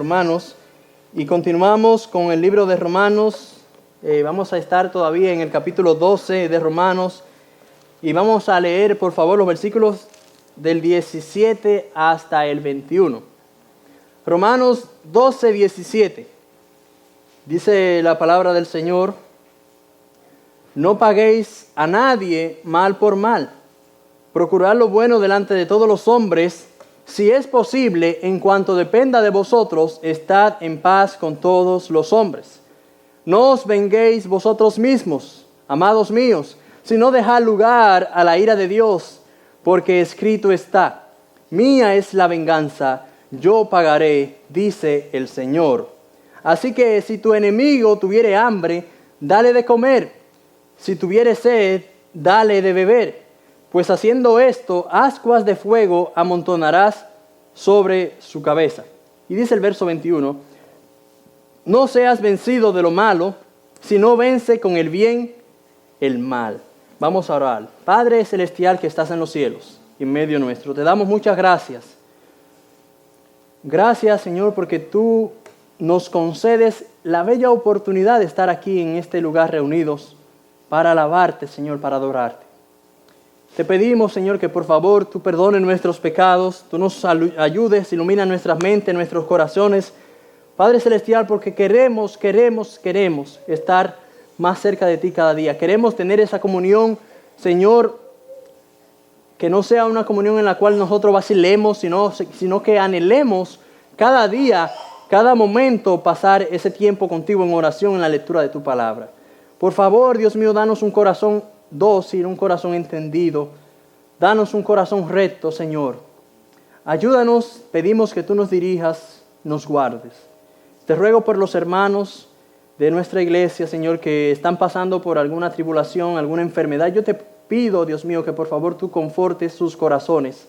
Romanos y continuamos con el libro de Romanos. Vamos a estar todavía en el capítulo 12 de Romanos y vamos a leer, por favor, los versículos del 17 hasta el 21. Romanos 12, 17. Dice la palabra del Señor: no paguéis a nadie mal por mal. Procurad lo bueno delante de todos los hombres. Si es posible, en cuanto dependa de vosotros, estad en paz con todos los hombres. No os venguéis vosotros mismos, amados míos, sino dejad lugar a la ira de Dios, porque escrito está: mía es la venganza, yo pagaré, dice el Señor. Así que si tu enemigo tuviere hambre, dale de comer; si tuviere sed, dale de beber. Pues haciendo esto, ascuas de fuego amontonarás sobre su cabeza. Y dice el verso 21, no seas vencido de lo malo, sino vence con el bien el mal. Vamos a orar. Padre celestial que estás en los cielos, en medio nuestro, te damos muchas gracias. Gracias, Señor, porque tú nos concedes la bella oportunidad de estar aquí en este lugar reunidos para alabarte, Señor, para adorarte. Te pedimos, Señor, que por favor tú perdones nuestros pecados, tú nos ayudes, ilumina nuestras mentes, nuestros corazones, Padre Celestial, porque queremos estar más cerca de ti cada día. Queremos tener esa comunión, Señor, que no sea una comunión en la cual nosotros vacilemos, sino que anhelemos cada día, cada momento pasar ese tiempo contigo en oración, en la lectura de tu palabra. Por favor, Dios mío, danos un corazón dócil, un corazón entendido. Danos un corazón recto, Señor. Ayúdanos, pedimos que tú nos dirijas, nos guardes. Te ruego por los hermanos de nuestra iglesia, Señor, que están pasando por alguna tribulación, alguna enfermedad. Yo te pido, Dios mío, que por favor tú confortes sus corazones,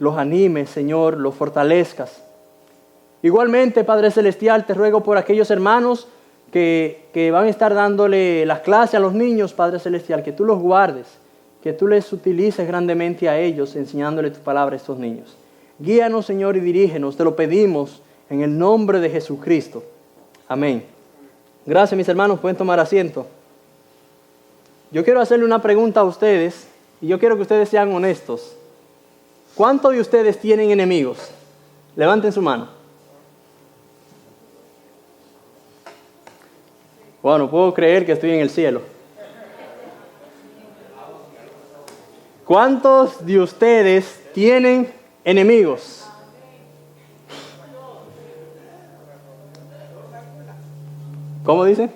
los animes, Señor, los fortalezcas. Igualmente, Padre Celestial, te ruego por aquellos hermanos que van a estar dándole las clases a los niños, Padre Celestial, que tú los guardes, que tú les utilices grandemente a ellos, enseñándole tu palabra a estos niños. Guíanos, Señor, y dirígenos, te lo pedimos en el nombre de Jesucristo. Amén. Gracias, mis hermanos, pueden tomar asiento. Yo quiero hacerle una pregunta a ustedes, y yo quiero que ustedes sean honestos. ¿Cuántos de ustedes tienen enemigos? Levanten su mano. Bueno, no puedo creer que estoy en el cielo. ¿Cuántos de ustedes tienen enemigos? ¿Cómo dice?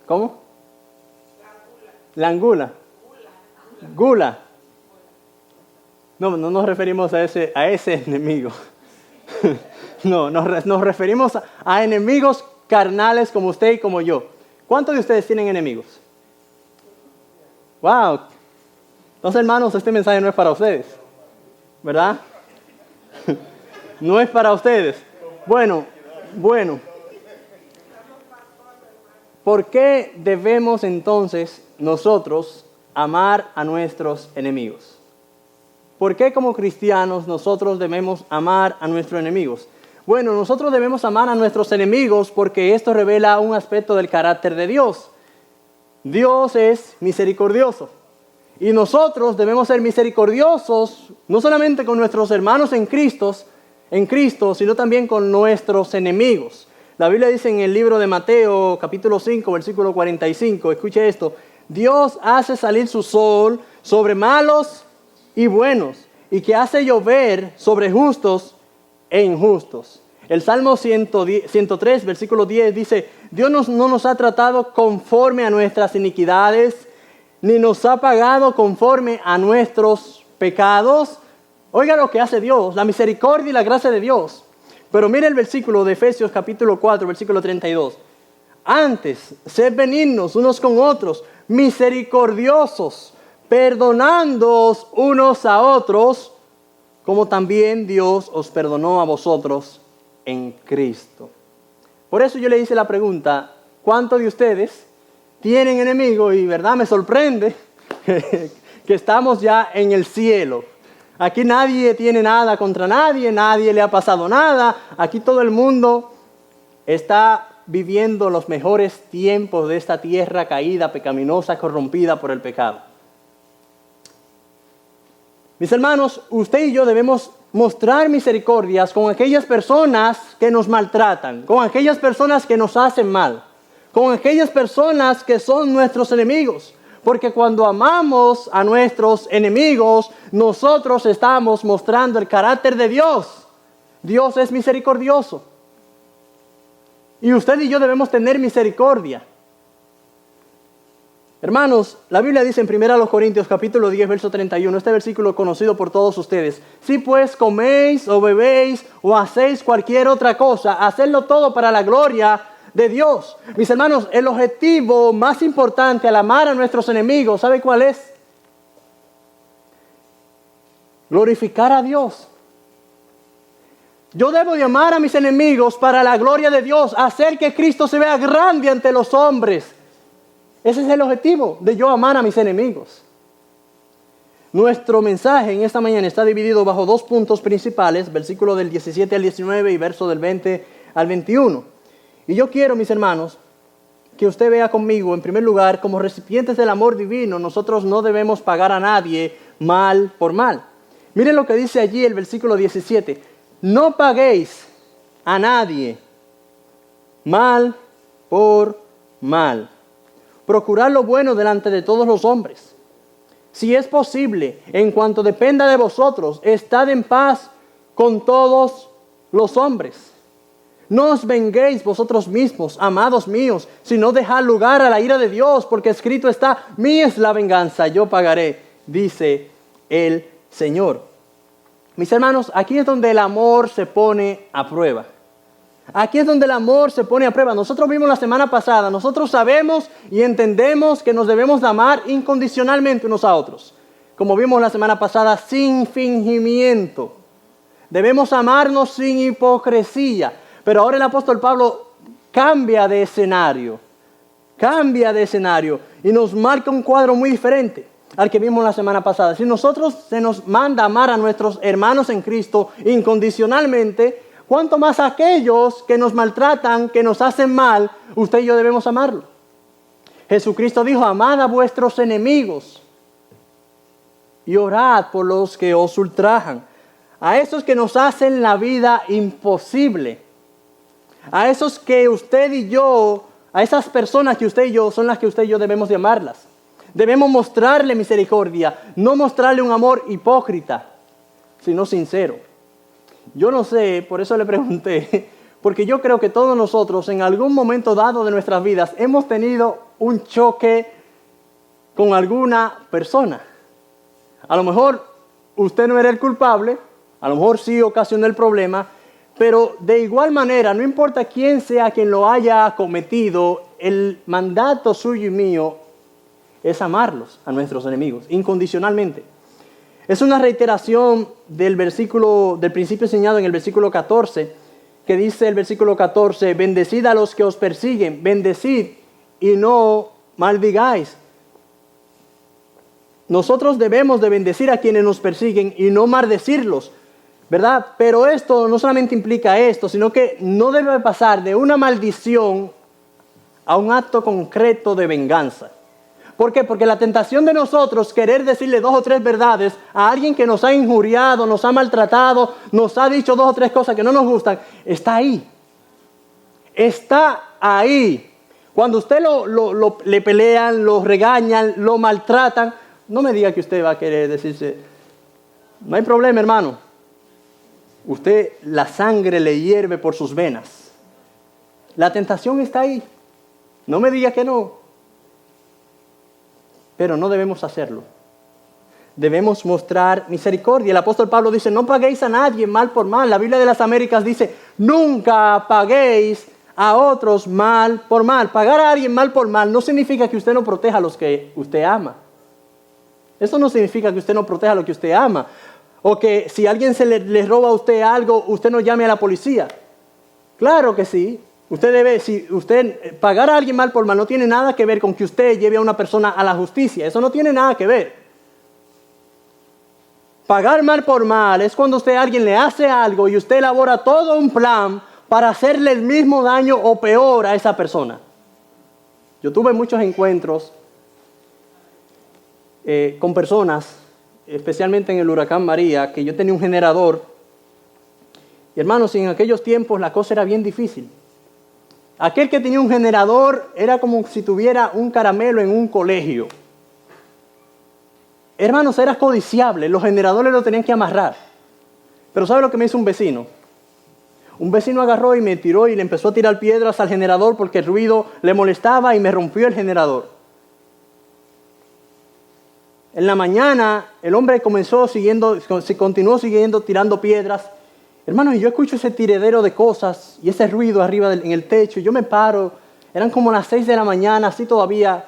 ¿Cómo? La angula. Gula. No nos referimos a ese enemigo. No, nos referimos a enemigos carnales como usted y como yo. ¿Cuántos de ustedes tienen enemigos? Wow. Entonces, hermanos, este mensaje no es para ustedes, ¿verdad? No es para ustedes. Bueno. ¿Por qué debemos entonces nosotros amar a nuestros enemigos? ¿Por qué como cristianos nosotros debemos amar a nuestros enemigos? Bueno, nosotros debemos amar a nuestros enemigos porque esto revela un aspecto del carácter de Dios. Dios es misericordioso. Y nosotros debemos ser misericordiosos no solamente con nuestros hermanos en Cristo, sino también con nuestros enemigos. La Biblia dice en el libro de Mateo, capítulo 5, versículo 45, escuche esto: Dios hace salir su sol sobre malos y buenos, y que hace llover sobre justos e injustos. El Salmo 103, versículo 10 dice: Dios no nos ha tratado conforme a nuestras iniquidades, ni nos ha pagado conforme a nuestros pecados. Oiga lo que hace Dios, la misericordia y la gracia de Dios. Pero mire el versículo de Efesios capítulo 4, versículo 32. Antes, sed benignos unos con otros, misericordiosos, perdonándoos unos a otros, como también Dios os perdonó a vosotros en Cristo. Por eso yo le hice la pregunta: ¿cuántos de ustedes tienen enemigos? Y verdad me sorprende que estamos ya en el cielo. Aquí nadie tiene nada contra nadie, nadie le ha pasado nada. Aquí todo el mundo está viviendo los mejores tiempos de esta tierra caída, pecaminosa, corrompida por el pecado. Mis hermanos, usted y yo debemos mostrar misericordias con aquellas personas que nos maltratan, con aquellas personas que nos hacen mal, con aquellas personas que son nuestros enemigos. Porque cuando amamos a nuestros enemigos, nosotros estamos mostrando el carácter de Dios. Dios es misericordioso. Y usted y yo debemos tener misericordia. Hermanos, la Biblia dice en 1 Corintios capítulo 10, verso 31, este versículo conocido por todos ustedes: si pues coméis o bebéis o hacéis cualquier otra cosa, hacedlo todo para la gloria de Dios. Mis hermanos, el objetivo más importante al amar a nuestros enemigos, ¿sabe cuál es? Glorificar a Dios. Yo debo de amar a mis enemigos para la gloria de Dios, hacer que Cristo se vea grande ante los hombres. Ese es el objetivo de yo amar a mis enemigos. Nuestro mensaje en esta mañana está dividido bajo dos puntos principales, versículo del 17 al 19 y verso del 20 al 21. Y yo quiero, mis hermanos, que usted vea conmigo, en primer lugar, como recipientes del amor divino, nosotros no debemos pagar a nadie mal por mal. Miren lo que dice allí el versículo 17. No paguéis a nadie mal por mal. Procurad lo bueno delante de todos los hombres. Si es posible, en cuanto dependa de vosotros, estad en paz con todos los hombres. No os venguéis vosotros mismos, amados míos, sino dejad lugar a la ira de Dios, porque escrito está: mía es la venganza, yo pagaré, dice el Señor. Mis hermanos, aquí es donde el amor se pone a prueba. Aquí es donde el amor se pone a prueba. Nosotros vimos la semana pasada, nosotros sabemos y entendemos que nos debemos de amar incondicionalmente unos a otros. Como vimos la semana pasada, sin fingimiento. Debemos amarnos sin hipocresía. Pero ahora el apóstol Pablo cambia de escenario y nos marca un cuadro muy diferente al que vimos la semana pasada. Si nosotros se nos manda amar a nuestros hermanos en Cristo incondicionalmente, ¿cuánto más aquellos que nos maltratan, que nos hacen mal, usted y yo debemos amarlo? Jesucristo dijo: amad a vuestros enemigos y orad por los que os ultrajan. A esos que nos hacen la vida imposible. A esos que usted y yo, a esas personas que usted y yo, son las que usted y yo debemos de amarlas. Debemos mostrarle misericordia, no mostrarle un amor hipócrita, sino sincero. Yo no sé, por eso le pregunté, porque yo creo que todos nosotros en algún momento dado de nuestras vidas hemos tenido un choque con alguna persona. A lo mejor usted no era el culpable, a lo mejor sí ocasionó el problema, pero de igual manera, no importa quién sea quien lo haya cometido, el mandato suyo y mío es amarlos a nuestros enemigos, incondicionalmente. Es una reiteración del principio enseñado en el versículo 14, que dice el versículo 14: bendecid a los que os persiguen, bendecid y no maldigáis. Nosotros debemos de bendecir a quienes nos persiguen y no maldecirlos, ¿verdad? Pero esto no solamente implica esto, sino que no debe pasar de una maldición a un acto concreto de venganza. ¿Por qué? Porque la tentación de nosotros querer decirle 2 o 3 verdades a alguien que nos ha injuriado, nos ha maltratado, nos ha dicho 2 o 3 cosas que no nos gustan, está ahí. Está ahí. Cuando usted le pelean, lo regañan, lo maltratan, no me diga que usted va a querer decirse: no hay problema, hermano. Usted, la sangre le hierve por sus venas. La tentación está ahí. No me diga que no. Pero no debemos hacerlo. Debemos mostrar misericordia. El apóstol Pablo dice: no paguéis a nadie mal por mal. La Biblia de las Américas dice: nunca paguéis a otros mal por mal. Pagar a alguien mal por mal no significa que usted no proteja a los que usted ama. Eso no significa que usted no proteja a los que usted ama. O que si alguien le roba a usted algo, usted no llame a la policía. Claro que sí. Si usted pagar a alguien mal por mal no tiene nada que ver con que usted lleve a una persona a la justicia. Eso no tiene nada que ver. Pagar mal por mal es cuando usted a alguien le hace algo y usted elabora todo un plan para hacerle el mismo daño o peor a esa persona. Yo tuve muchos encuentros con personas, especialmente en el huracán María, que yo tenía un generador. Y hermanos, en aquellos tiempos la cosa era bien difícil. Aquel que tenía un generador era como si tuviera un caramelo en un colegio. Hermanos, era codiciable, los generadores lo tenían que amarrar. Pero ¿sabe lo que me hizo un vecino? Un vecino agarró y me tiró y le empezó a tirar piedras al generador porque el ruido le molestaba y me rompió el generador. En la mañana el hombre continuó siguiendo tirando piedras. Hermanos, y yo escucho ese tiradero de cosas y ese ruido arriba en el techo. Yo me paro, eran como las 6 de la mañana, así todavía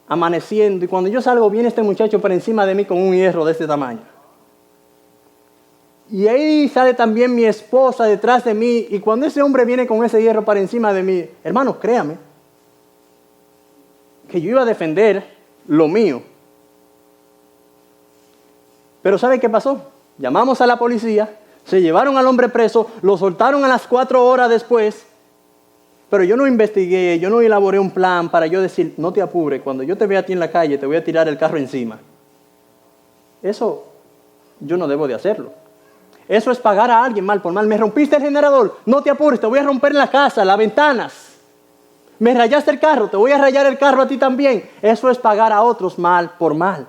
amaneciendo. Y cuando yo salgo, viene este muchacho por encima de mí con un hierro de este tamaño. Y ahí sale también mi esposa detrás de mí. Y cuando ese hombre viene con ese hierro para encima de mí, hermanos, créame, que yo iba a defender lo mío. Pero ¿sabe qué pasó? Llamamos a la policía, se llevaron al hombre preso, lo soltaron a las 4 horas después. Pero yo no investigué, yo no elaboré un plan para yo decir, no te apures, cuando yo te vea a ti en la calle te voy a tirar el carro encima. Eso yo no debo de hacerlo. Eso es pagar a alguien mal por mal. Me rompiste el generador, no te apures, te voy a romper la casa, las ventanas. Me rayaste el carro, te voy a rayar el carro a ti también. Eso es pagar a otros mal por mal.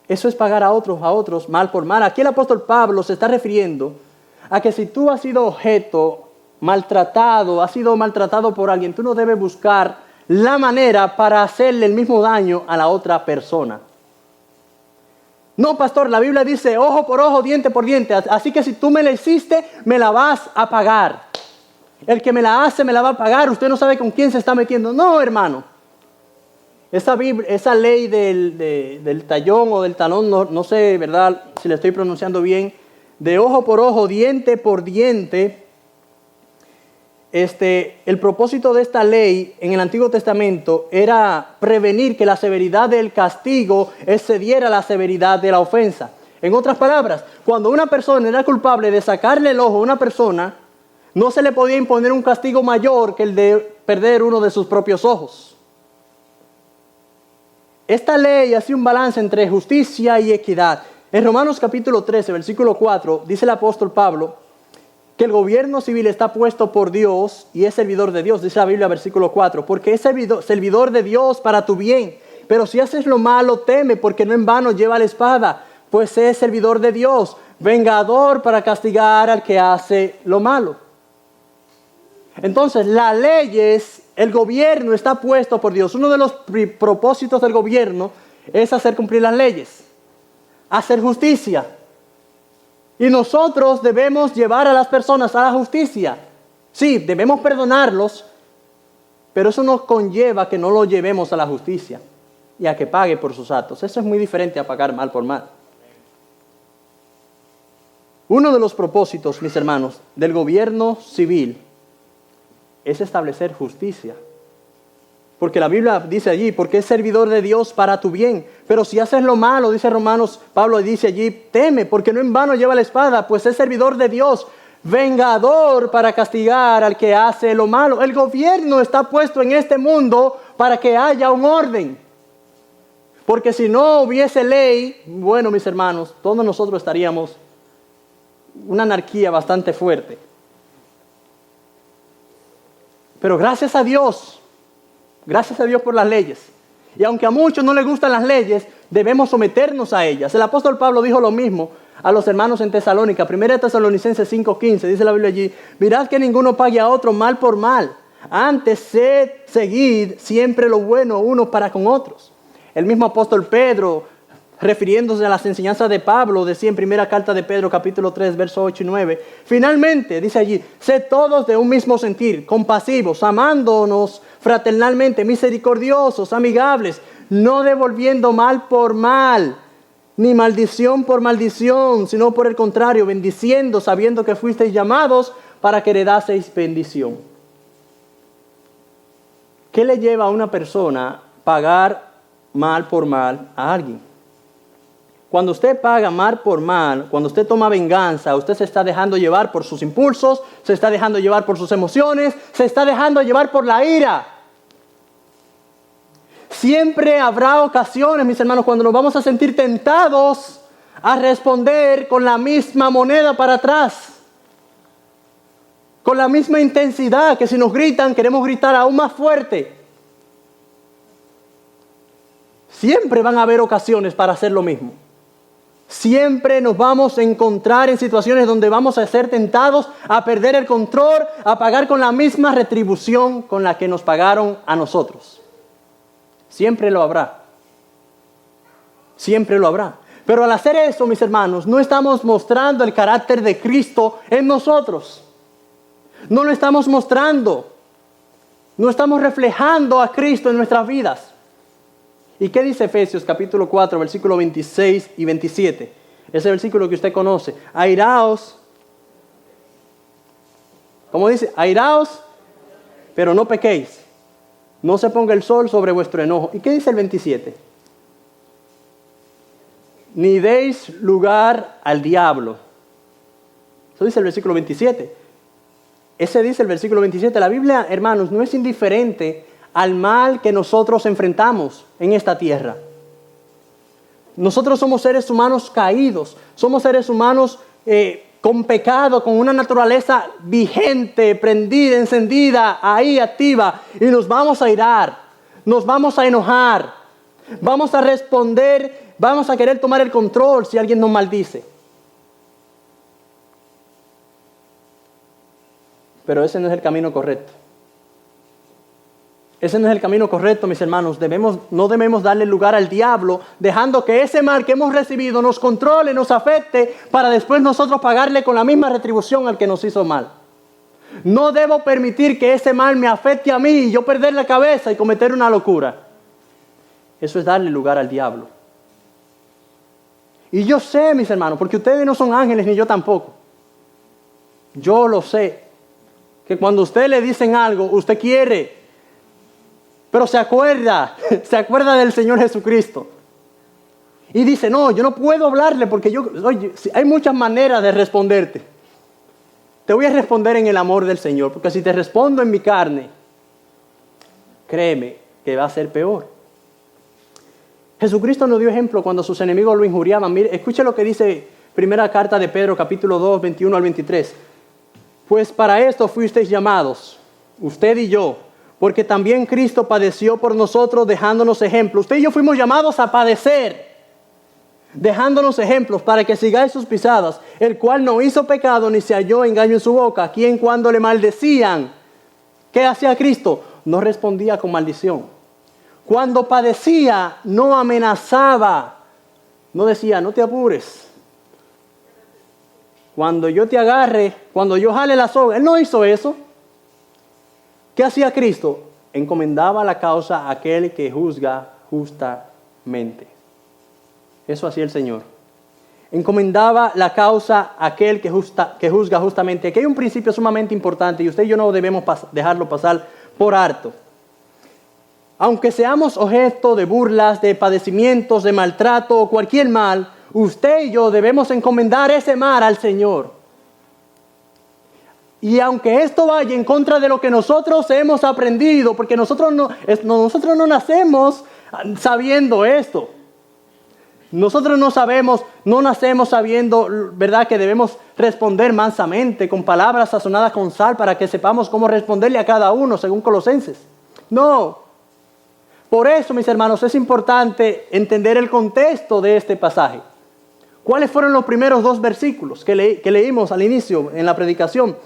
Eso es pagar a otros mal por mal. Aquí el apóstol Pablo se está refiriendo a que si tú has sido objeto maltratado, has sido maltratado por alguien, tú no debes buscar la manera para hacerle el mismo daño a la otra persona. No, pastor, la Biblia dice ojo por ojo, diente por diente, así que si tú me la hiciste, me la vas a pagar. El que me la hace, me la va a pagar. Usted no sabe con quién se está metiendo. No, hermano. Esa ley del tallón o del talón, no sé, ¿verdad? Si le estoy pronunciando bien, de ojo por ojo, diente por diente. El propósito de esta ley en el Antiguo Testamento era prevenir que la severidad del castigo excediera la severidad de la ofensa. En otras palabras, cuando una persona era culpable de sacarle el ojo a una persona, no se le podía imponer un castigo mayor que el de perder uno de sus propios ojos. Esta ley hacía un balance entre justicia y equidad. En Romanos capítulo 13, versículo 4, dice el apóstol Pablo que el gobierno civil está puesto por Dios y es servidor de Dios, dice la Biblia, versículo 4, porque es servidor de Dios para tu bien. Pero si haces lo malo, teme, porque no en vano lleva la espada, pues es servidor de Dios, vengador para castigar al que hace lo malo. Entonces, las leyes, el gobierno está puesto por Dios. Uno de los propósitos del gobierno es hacer cumplir las leyes, hacer justicia. Y nosotros debemos llevar a las personas a la justicia. Sí, debemos perdonarlos, pero eso no conlleva que no lo llevemos a la justicia y a que pague por sus actos. Eso es muy diferente a pagar mal por mal. Uno de los propósitos, mis hermanos, del gobierno civil es establecer justicia. Porque la Biblia dice allí, porque es servidor de Dios para tu bien. Pero si haces lo malo, dice Romanos, Pablo dice allí, teme, porque no en vano lleva la espada, pues es servidor de Dios, vengador para castigar al que hace lo malo. El gobierno está puesto en este mundo para que haya un orden. Porque si no hubiese ley, bueno, mis hermanos, todos nosotros estaríamos una anarquía bastante fuerte. Pero gracias a Dios por las leyes. Y aunque a muchos no les gustan las leyes, debemos someternos a ellas. El apóstol Pablo dijo lo mismo a los hermanos en Tesalónica. 1 Tesalonicenses 5:15, dice la Biblia allí, mirad que ninguno pague a otro mal por mal. Antes seguid siempre lo bueno unos para con otros. El mismo apóstol Pedro, refiriéndose a las enseñanzas de Pablo, decía en primera carta de Pedro, capítulo 3, versos 8 y 9. Finalmente, dice allí, sed todos de un mismo sentir, compasivos, amándonos fraternalmente, misericordiosos, amigables, no devolviendo mal por mal, ni maldición por maldición, sino por el contrario, bendiciendo, sabiendo que fuisteis llamados para que heredaseis bendición. ¿Qué le lleva a una persona pagar mal por mal a alguien? Cuando usted paga mal por mal, cuando usted toma venganza, usted se está dejando llevar por sus impulsos, se está dejando llevar por sus emociones, se está dejando llevar por la ira. Siempre habrá ocasiones, mis hermanos, cuando nos vamos a sentir tentados a responder con la misma moneda para atrás. Con la misma intensidad que si nos gritan, queremos gritar aún más fuerte. Siempre van a haber ocasiones para hacer lo mismo. Siempre nos vamos a encontrar en situaciones donde vamos a ser tentados a perder el control, a pagar con la misma retribución con la que nos pagaron a nosotros. Siempre lo habrá. Siempre lo habrá. Pero al hacer eso, mis hermanos, no estamos mostrando el carácter de Cristo en nosotros. No lo estamos mostrando. No estamos reflejando a Cristo en nuestras vidas. ¿Y qué dice Efesios capítulo 4, versículo 26 y 27? Ese versículo que usted conoce. Airaos. ¿Cómo dice? Airaos, pero no pequéis. No se ponga el sol sobre vuestro enojo. ¿Y qué dice el 27? Ni deis lugar al diablo. Eso dice el versículo 27. Ese dice el versículo 27. La Biblia, hermanos, no es indiferente al mal que nosotros enfrentamos en esta tierra. Nosotros somos seres humanos caídos, somos seres humanos con pecado, con una naturaleza vigente, prendida, encendida, ahí activa, y nos vamos a irar, nos vamos a enojar, vamos a responder, vamos a querer tomar el control si alguien nos maldice. Pero ese no es el camino correcto. Ese no es el camino correcto, mis hermanos. No debemos darle lugar al diablo, dejando que ese mal que hemos recibido nos controle, nos afecte, para después nosotros pagarle con la misma retribución al que nos hizo mal. No debo permitir que ese mal me afecte a mí y yo perder la cabeza y cometer una locura. Eso es darle lugar al diablo. Y yo sé, mis hermanos, porque ustedes no son ángeles ni yo tampoco. Yo lo sé, que cuando a usted le dicen algo, usted quiere, pero se acuerda del Señor Jesucristo. Y dice, no, yo no puedo hablarle porque hay muchas maneras de responderte. Te voy a responder en el amor del Señor, porque si te respondo en mi carne, créeme que va a ser peor. Jesucristo nos dio ejemplo cuando sus enemigos lo injuriaban. Mire, escuche lo que dice primera carta de Pedro, capítulo 2, 21 al 23. Pues para esto fuisteis llamados, usted y yo, porque también Cristo padeció por nosotros dejándonos ejemplo. Usted y yo fuimos llamados a padecer, dejándonos ejemplos para que sigáis sus pisadas, el cual no hizo pecado ni se halló engaño en su boca, a quien cuando le maldecían, ¿qué hacía Cristo? No respondía con maldición. Cuando padecía, no amenazaba, no decía, no te apures. Cuando yo te agarre, cuando yo jale la soga, Él no hizo eso. ¿Qué hacía Cristo? Encomendaba la causa a aquel que juzga justamente. Eso hacía el Señor. Encomendaba la causa a aquel que juzga justamente. Aquí hay un principio sumamente importante y usted y yo no debemos dejarlo pasar por alto. Aunque seamos objeto de burlas, de padecimientos, de maltrato o cualquier mal, usted y yo debemos encomendar ese mal al Señor. Y aunque esto vaya en contra de lo que nosotros hemos aprendido, porque nosotros no nacemos sabiendo esto. Nosotros no nacemos sabiendo, ¿verdad?, que debemos responder mansamente, con palabras sazonadas con sal, para que sepamos cómo responderle a cada uno, según Colosenses. No. Por eso, mis hermanos, es importante entender el contexto de este pasaje. ¿Cuáles fueron los primeros 2 versículos que leímos al inicio en la predicación?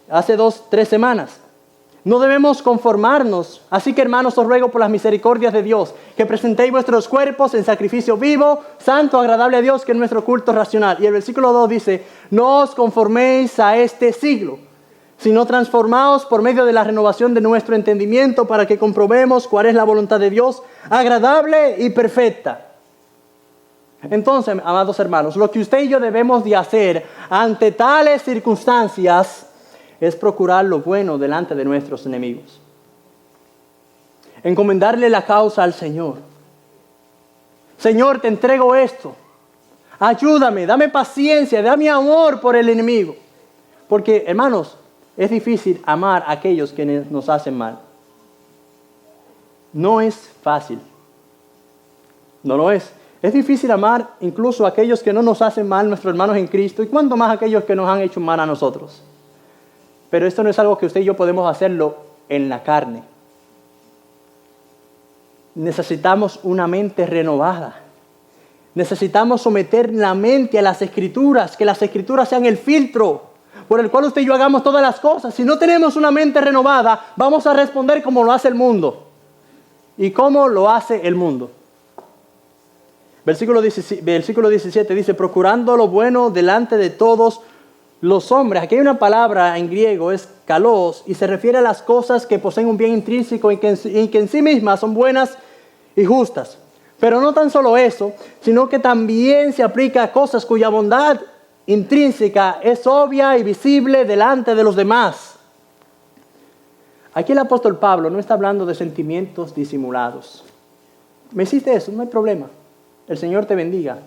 Hace 3 semanas. No debemos conformarnos. Así que, hermanos, os ruego por las misericordias de Dios que presentéis vuestros cuerpos en sacrificio vivo, santo, agradable a Dios, que es nuestro culto racional. Y el versículo 2 dice, no os conforméis a este siglo, sino transformaos por medio de la renovación de nuestro entendimiento para que comprobemos cuál es la voluntad de Dios, agradable y perfecta. Entonces, amados hermanos, lo que usted y yo debemos de hacer ante tales circunstancias es procurar lo bueno delante de nuestros enemigos. Encomendarle la causa al Señor. Señor, te entrego esto. Ayúdame, dame paciencia, dame amor por el enemigo. Porque, hermanos, es difícil amar a aquellos que nos hacen mal. No es fácil. No lo es. Es difícil amar incluso a aquellos que no nos hacen mal, nuestros hermanos en Cristo, y cuánto más aquellos que nos han hecho mal a nosotros. Pero esto no es algo que usted y yo podemos hacerlo en la carne. Necesitamos una mente renovada. Necesitamos someter la mente a las Escrituras, que las Escrituras sean el filtro por el cual usted y yo hagamos todas las cosas. Si no tenemos una mente renovada, vamos a responder como lo hace el mundo. ¿Y cómo lo hace el mundo? Versículo 17 dice, procurando lo bueno delante de todos los hombres. Aquí hay una palabra en griego, es kalos, y se refiere a las cosas que poseen un bien intrínseco y que en sí mismas son buenas y justas. Pero no tan solo eso, sino que también se aplica a cosas cuya bondad intrínseca es obvia y visible delante de los demás. Aquí el apóstol Pablo no está hablando de sentimientos disimulados. ¿Me hiciste eso? No hay problema. El Señor te bendiga.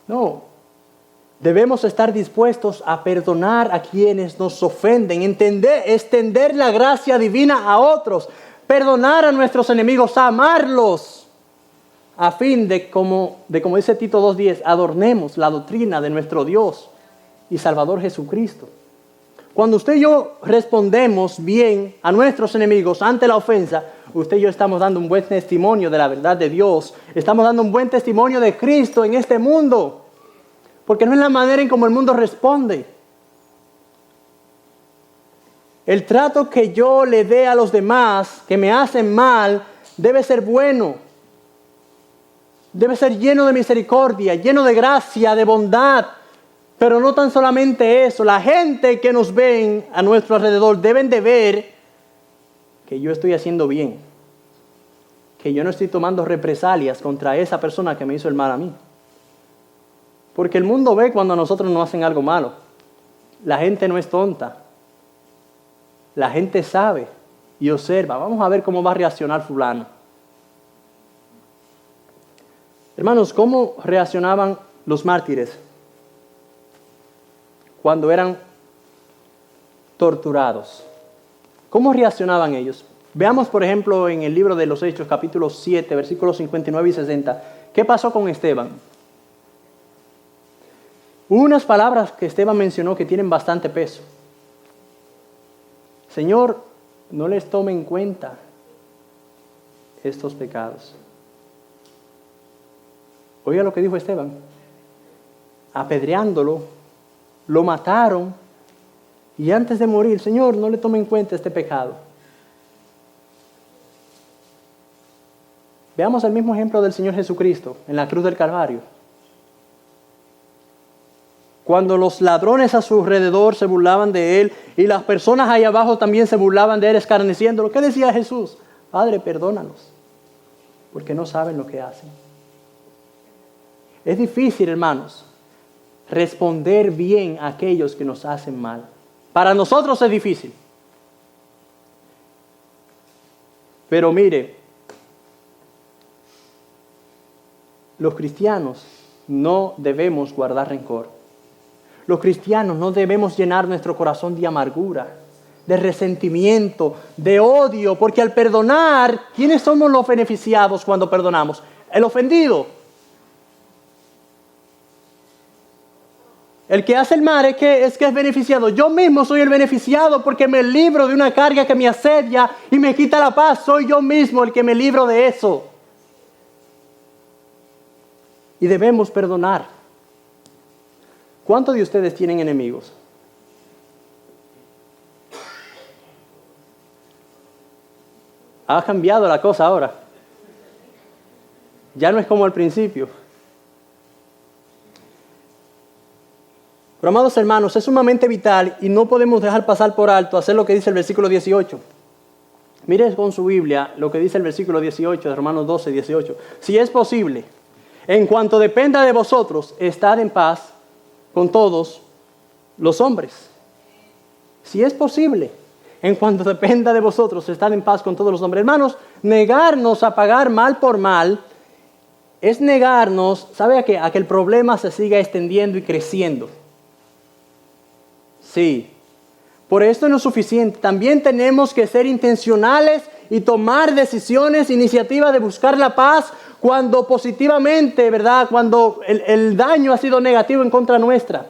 No. Debemos estar dispuestos a perdonar a quienes nos ofenden, extender la gracia divina a otros, perdonar a nuestros enemigos, amarlos, a fin de como dice Tito 2:10, adornemos la doctrina de nuestro Dios y Salvador Jesucristo. Cuando usted y yo respondemos bien a nuestros enemigos ante la ofensa, usted y yo estamos dando un buen testimonio de la verdad de Dios. Estamos dando un buen testimonio de Cristo en este mundo. Porque no es la manera en cómo el mundo responde. El trato que yo le dé a los demás que me hacen mal debe ser bueno. Debe ser lleno de misericordia, lleno de gracia, de bondad. Pero no tan solamente eso. La gente que nos ven a nuestro alrededor deben de ver que yo estoy haciendo bien. Que yo no estoy tomando represalias contra esa persona que me hizo el mal a mí. Porque el mundo ve cuando a nosotros nos hacen algo malo. La gente no es tonta. La gente sabe y observa. Vamos a ver cómo va a reaccionar fulano. Hermanos, ¿cómo reaccionaban los mártires cuando eran torturados? ¿Cómo reaccionaban ellos? Veamos, por ejemplo, en el libro de los Hechos, capítulo 7, versículos 59 y 60. ¿Qué pasó con Esteban? Unas palabras que Esteban mencionó que tienen bastante peso. Señor, no les tome en cuenta estos pecados. Oiga lo que dijo Esteban. Apedreándolo, lo mataron y antes de morir, Señor, no le tome en cuenta este pecado. Veamos el mismo ejemplo del Señor Jesucristo en la cruz del Calvario. Cuando los ladrones a su alrededor se burlaban de Él y las personas ahí abajo también se burlaban de Él, escarneciéndolo, ¿qué decía Jesús? Padre, perdónalos, porque no saben lo que hacen. Es difícil, hermanos, responder bien a aquellos que nos hacen mal. Para nosotros es difícil. Pero mire, los cristianos no debemos guardar rencor. Los cristianos no debemos llenar nuestro corazón de amargura, de resentimiento, de odio, porque al perdonar, ¿quiénes somos los beneficiados cuando perdonamos? El ofendido. El que hace el mal es que es beneficiado. Yo mismo soy el beneficiado porque me libro de una carga que me asedia y me quita la paz. Soy yo mismo el que me libro de eso. Y debemos perdonar. ¿Cuántos de ustedes tienen enemigos? Ha cambiado la cosa ahora. Ya no es como al principio. Pero amados hermanos, es sumamente vital y no podemos dejar pasar por alto hacer lo que dice el versículo 18. Mire con su Biblia lo que dice el versículo 18 de Romanos 12, 18. Si es posible, en cuanto dependa de vosotros, estad en paz con todos los hombres. Si es posible, en cuanto dependa de vosotros, estad en paz con todos los hombres. Hermanos, negarnos a pagar mal por mal es negarnos, ¿sabe a qué? A que el problema se siga extendiendo y creciendo. Sí. Por esto no es suficiente. También tenemos que ser intencionales y tomar decisiones, iniciativas de buscar la paz cuando positivamente, ¿verdad? Cuando el daño ha sido negativo en contra nuestra.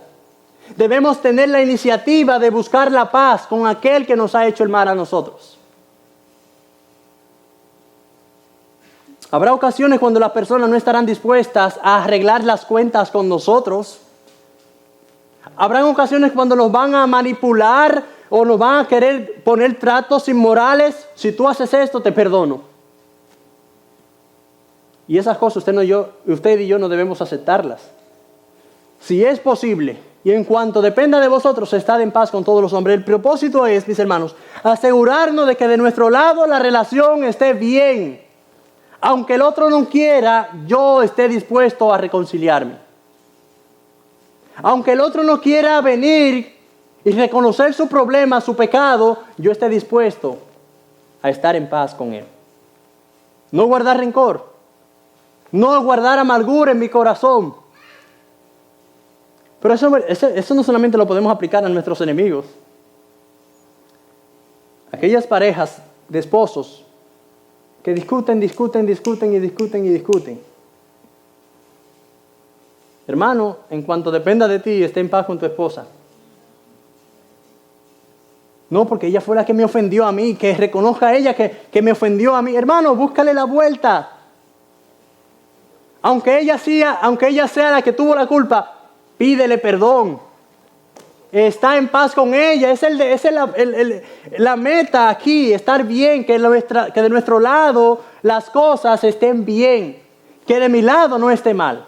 Debemos tener la iniciativa de buscar la paz con aquel que nos ha hecho el mal a nosotros. Habrá ocasiones cuando las personas no estarán dispuestas a arreglar las cuentas con nosotros. Habrá ocasiones cuando nos van a manipular o nos van a querer poner tratos inmorales. Si tú haces esto, te perdono. Y esas cosas usted y yo no debemos aceptarlas. Si es posible, y en cuanto dependa de vosotros, estad en paz con todos los hombres. El propósito es, mis hermanos, asegurarnos de que de nuestro lado la relación esté bien. Aunque el otro no quiera, yo esté dispuesto a reconciliarme. Aunque el otro no quiera venir y reconocer su problema, su pecado, yo esté dispuesto a estar en paz con él. No guardar rencor. No guardar amargura en mi corazón. Pero eso no solamente lo podemos aplicar a nuestros enemigos. Aquellas parejas de esposos que discuten. Hermano, en cuanto dependa de ti, esté en paz con tu esposa. No, porque ella fue la que me ofendió a mí, que reconozca a ella que me ofendió a mí. Hermano, búscale la vuelta. Aunque ella sea la que tuvo la culpa, pídele perdón. Está en paz con ella. Esa es la meta aquí, estar bien, que de nuestro lado las cosas estén bien. Que de mi lado no esté mal.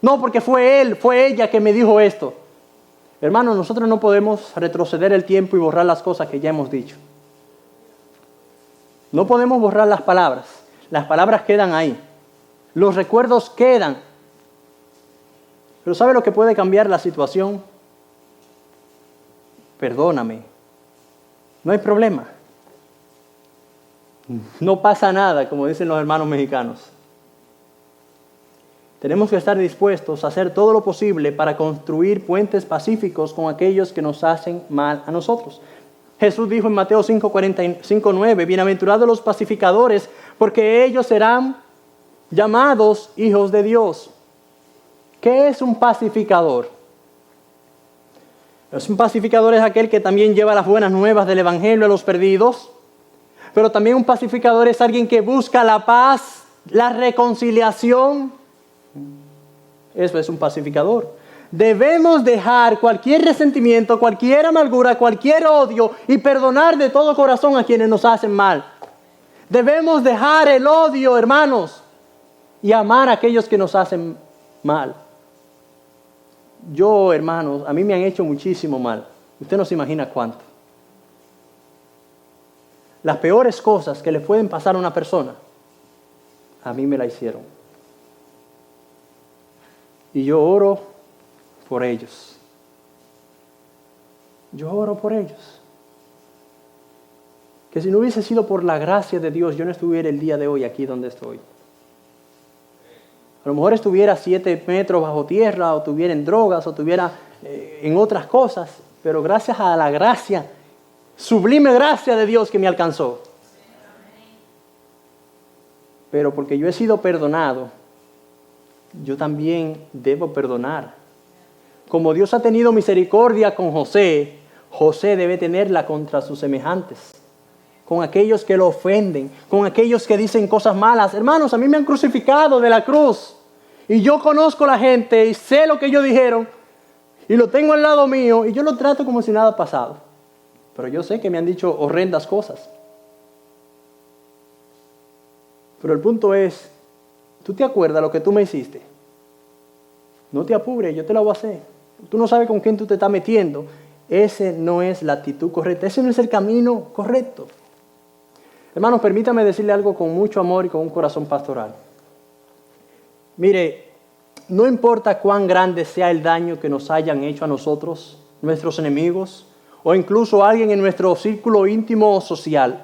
No, porque fue ella que me dijo esto. Hermano, nosotros no podemos retroceder el tiempo y borrar las cosas que ya hemos dicho. No podemos borrar las palabras. Las palabras quedan ahí. Los recuerdos quedan. Pero ¿sabe lo que puede cambiar la situación? Perdóname. No hay problema. No pasa nada, como dicen los hermanos mexicanos. Tenemos que estar dispuestos a hacer todo lo posible para construir puentes pacíficos con aquellos que nos hacen mal a nosotros. Jesús dijo en Mateo 5:9, bienaventurados los pacificadores, porque ellos serán llamados hijos de Dios. ¿Qué es un pacificador? Un pacificador es aquel que también lleva las buenas nuevas del evangelio a los perdidos, pero también un pacificador es alguien que busca la paz, la reconciliación. Eso es un pacificador. Debemos dejar cualquier resentimiento, cualquier amargura, cualquier odio y perdonar de todo corazón a quienes nos hacen mal. Debemos dejar el odio, hermanos, y amar a aquellos que nos hacen mal. Yo, hermanos, a mí me han hecho muchísimo mal. Usted no se imagina cuánto. Las peores cosas que le pueden pasar a una persona, a mí me la hicieron. Y yo oro por ellos. Yo oro por ellos. Que si no hubiese sido por la gracia de Dios, yo no estuviera el día de hoy aquí donde estoy. A lo mejor estuviera 7 metros bajo tierra, o estuviera en drogas, o estuviera en otras cosas, pero gracias a la gracia, sublime gracia de Dios que me alcanzó. Pero porque yo he sido perdonado, yo también debo perdonar. Como Dios ha tenido misericordia con José, José debe tenerla contra sus semejantes, con aquellos que lo ofenden, con aquellos que dicen cosas malas. Hermanos, a mí me han crucificado de la cruz y yo conozco a la gente y sé lo que ellos dijeron y lo tengo al lado mío y yo lo trato como si nada ha pasado. Pero yo sé que me han dicho horrendas cosas. Pero el punto es, ¿tú te acuerdas lo que tú me hiciste? No te apures, yo te lo voy a hacer. Tú no sabes con quién tú te estás metiendo. Ese no es la actitud correcta. Ese no es el camino correcto. Hermanos, permítame decirle algo con mucho amor y con un corazón pastoral. Mire, no importa cuán grande sea el daño que nos hayan hecho a nosotros, nuestros enemigos, o incluso alguien en nuestro círculo íntimo o social,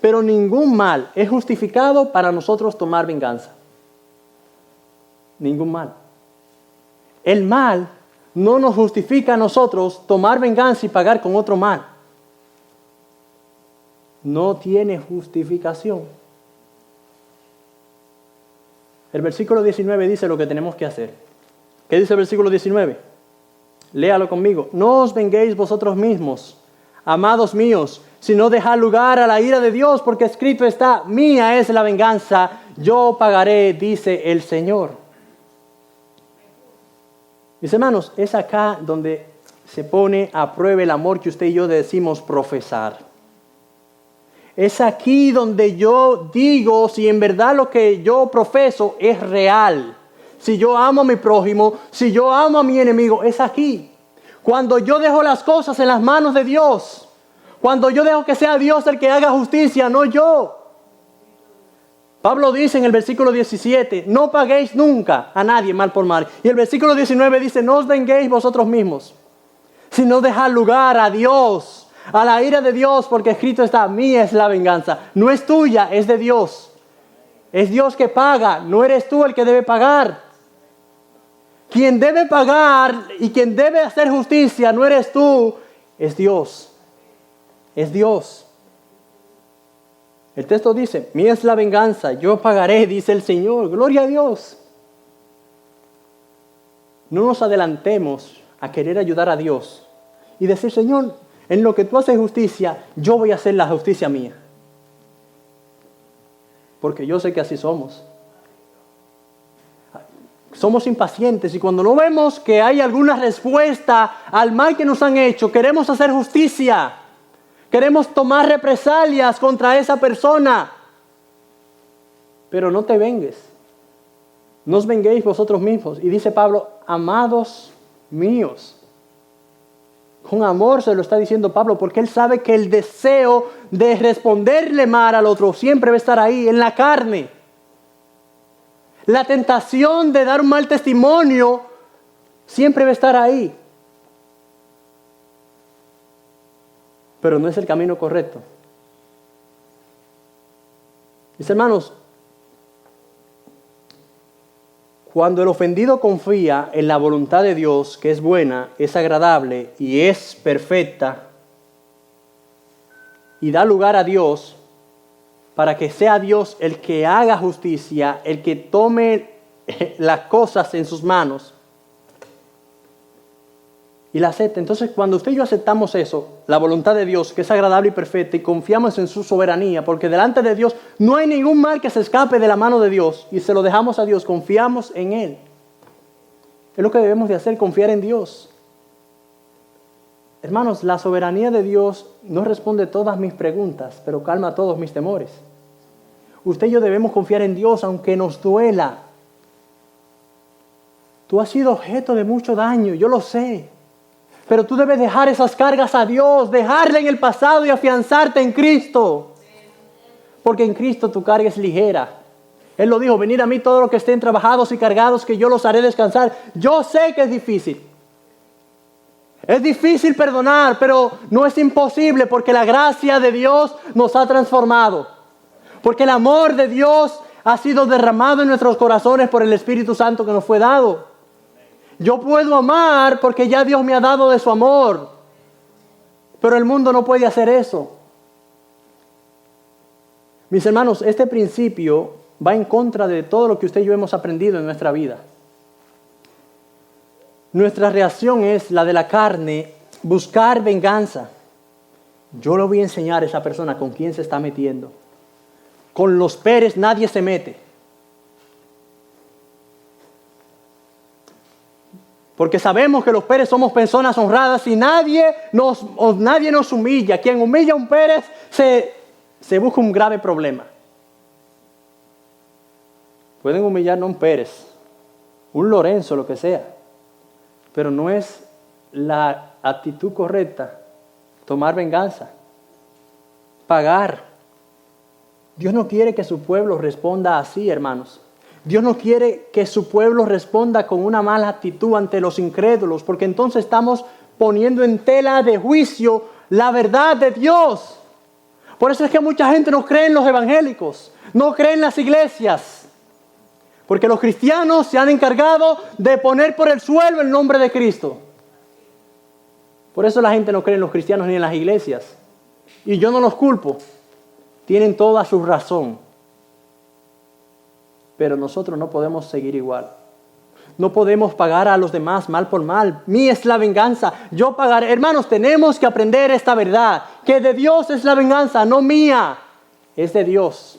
pero ningún mal es justificado para nosotros tomar venganza. ningún mal. El mal no nos justifica a nosotros tomar venganza y pagar con otro mal. No tiene justificación. El versículo 19 dice lo que tenemos que hacer. ¿Qué dice el versículo 19? Léalo conmigo. No os venguéis vosotros mismos, amados míos, sino dejad lugar a la ira de Dios, porque escrito está: mía es la venganza, yo pagaré, dice el Señor. Mis hermanos, es acá donde se pone a prueba el amor que usted y yo decimos profesar. Es aquí donde yo digo si en verdad lo que yo profeso es real. Si yo amo a mi prójimo, si yo amo a mi enemigo, es aquí. Cuando yo dejo las cosas en las manos de Dios, cuando yo dejo que sea Dios el que haga justicia, no yo. Pablo dice en el versículo 17, no paguéis nunca a nadie mal por mal. Y el versículo 19 dice, no os venguéis vosotros mismos, sino dejad lugar a Dios, a la ira de Dios, porque escrito está: mía es la venganza. No es tuya, es de Dios. Es Dios que paga, no eres tú el que debe pagar. Quien debe pagar y quien debe hacer justicia no eres tú, es Dios. Es Dios. El texto dice: mía es la venganza, yo pagaré, dice el Señor. Gloria a Dios. No nos adelantemos a querer ayudar a Dios y decir: Señor, en lo que tú haces justicia, yo voy a hacer la justicia mía. Porque yo sé que así somos. Somos impacientes y cuando no vemos que hay alguna respuesta al mal que nos han hecho, queremos hacer justicia. Queremos tomar represalias contra esa persona. Pero no te vengues. No os venguéis vosotros mismos. Y dice Pablo: amados míos. Con amor se lo está diciendo Pablo, porque él sabe que el deseo de responderle mal al otro siempre va a estar ahí, en la carne. La tentación de dar un mal testimonio siempre va a estar ahí. Pero no es el camino correcto. Mis hermanos, cuando el ofendido confía en la voluntad de Dios, que es buena, es agradable y es perfecta, y da lugar a Dios para que sea Dios el que haga justicia, el que tome las cosas en sus manos y la acepte. Entonces, cuando usted y yo aceptamos eso, la voluntad de Dios, que es agradable y perfecta, y confiamos en su soberanía, porque delante de Dios no hay ningún mal que se escape de la mano de Dios, y se lo dejamos a Dios, confiamos en Él. Es lo que debemos de hacer, confiar en Dios. Hermanos, la soberanía de Dios no responde todas mis preguntas, pero calma todos mis temores. Usted y yo debemos confiar en Dios aunque nos duela. Tú has sido objeto de mucho daño, yo lo sé. Pero tú debes dejar esas cargas a Dios, dejarle en el pasado y afianzarte en Cristo. Porque en Cristo tu carga es ligera. Él lo dijo: venid a mí todos los que estén trabajados y cargados, que yo los haré descansar. Yo sé que es difícil. Es difícil perdonar, pero no es imposible, porque la gracia de Dios nos ha transformado. Porque el amor de Dios ha sido derramado en nuestros corazones por el Espíritu Santo que nos fue dado. Yo puedo amar porque ya Dios me ha dado de su amor. Pero el mundo no puede hacer eso. Mis hermanos, este principio va en contra de todo lo que usted y yo hemos aprendido en nuestra vida. Nuestra reacción es la de la carne, buscar venganza. Yo le voy a enseñar a esa persona con quién se está metiendo. Con los Pérez nadie se mete. Porque sabemos que los Pérez somos personas honradas y nadie nos humilla. Quien humilla a un Pérez se busca un grave problema. Pueden humillarnos a un Pérez, un Lorenzo, lo que sea. Pero no es la actitud correcta tomar venganza, pagar. Dios no quiere que su pueblo responda así, hermanos. Dios no quiere que su pueblo responda con una mala actitud ante los incrédulos, porque entonces estamos poniendo en tela de juicio la verdad de Dios. Por eso es que mucha gente no cree en los evangélicos, no cree en las iglesias, Porque los cristianos se han encargado de poner por el suelo el nombre de Cristo. Por eso la gente no cree en los cristianos ni en las iglesias. Y yo no los culpo. Tienen toda su razón. Pero nosotros no podemos seguir igual. No podemos pagar a los demás mal por mal. Mía es la venganza. Yo pagaré. Hermanos, tenemos que aprender esta verdad. Que de Dios es la venganza, no mía. Es de Dios.